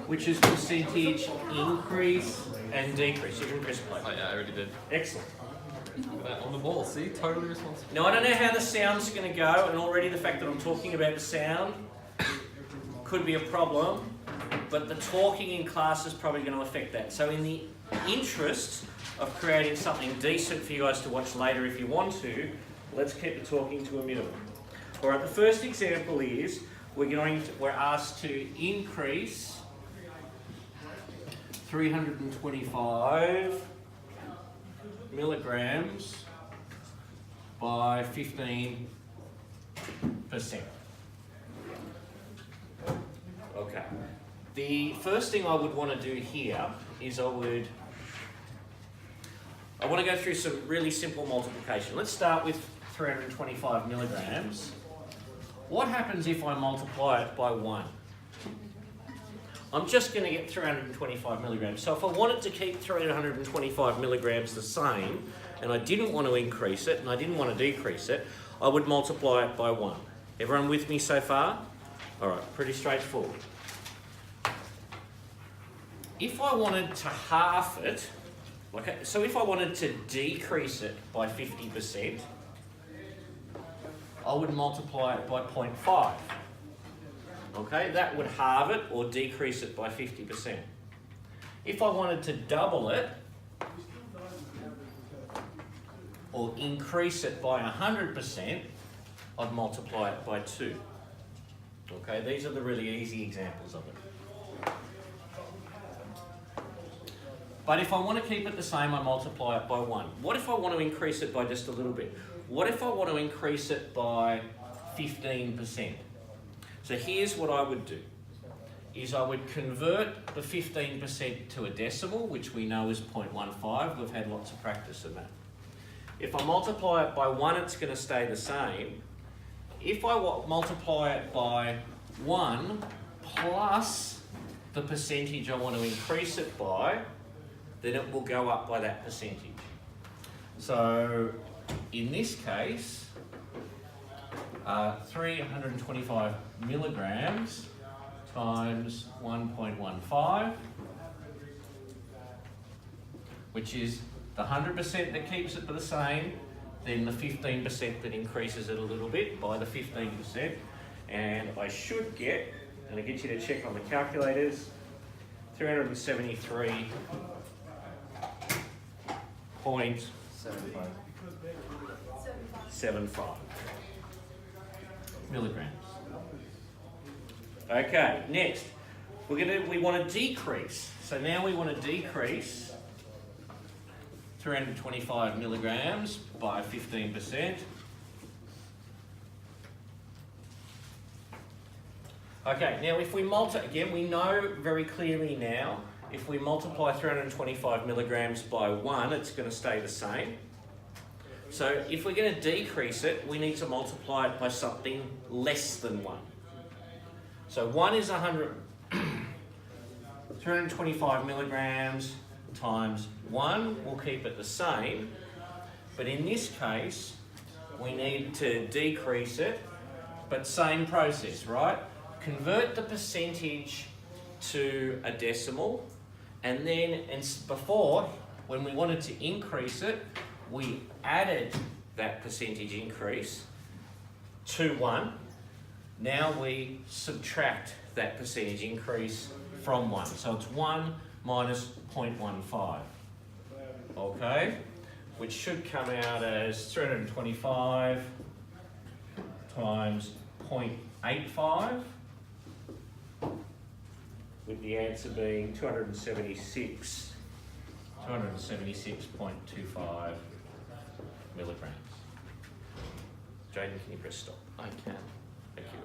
which is percentage increase and decrease. You can press play. Oh yeah, I already did. Excellent. Look at that on the ball, see? Totally responsible. Now I don't know how the sound's going to go, and already the fact that I'm talking about the sound could be a problem, but the talking in class is probably going to affect that. So in the interest of creating something decent for you guys to watch later if you want to, let's keep the talking to a minimum. Alright, the first example is we're asked to increase 325 milligrams by 15%. Okay. The first thing I would want to do here is I want to go through some really simple multiplication. Let's start with 325 milligrams. What happens if I multiply it by 1? I'm just going to get 325 milligrams. So if I wanted to keep 325 milligrams the same, and I didn't want to increase it, and I didn't want to decrease it, I would multiply it by 1. Everyone with me so far? All right, pretty straightforward. If I wanted to half it, so if I wanted to decrease it by 50%, I would multiply it by 0.5. Okay, that would halve it or decrease it by 50%. If I wanted to double it or increase it by 100%, I'd multiply it by 2. Okay, these are the really easy examples of it. But if I want to keep it the same, I multiply it by 1. What if I want to increase it by just a little bit? What if I want to increase it by 15%? So here's what I would do, is I would convert the 15% to a decimal, which we know is 0.15. We've had lots of practice in that. If I multiply it by 1, it's going to stay the same. If I multiply it by 1 plus the percentage I want to increase it by, then it will go up by that percentage. So in this case, 325 milligrams times 1.15, which is the 100% that keeps it the same, then the 15% that increases it a little bit by the 15%, and I should get, and I get you to check on the calculators, 373.75 milligrams. Okay, next we want to decrease. So now we want to decrease 325 milligrams by 15%. Okay, now if we again, we know very clearly now, if we multiply 325 milligrams by 1, it's going to stay the same. So if we're going to decrease it, we need to multiply it by something less than 1. So 1 is 325 milligrams times 1 will keep it the same, but in this case, we need to decrease it, but same process, right? Convert the percentage to a decimal, and then before, when we wanted to increase it, we added that percentage increase to 1. Now we subtract that percentage increase from 1. So it's 1 minus 0.15. Okay? Which should come out as 325 times 0.85, with the answer being 276.25 milligrams. Jaden, can you press stop? I can. Thank you.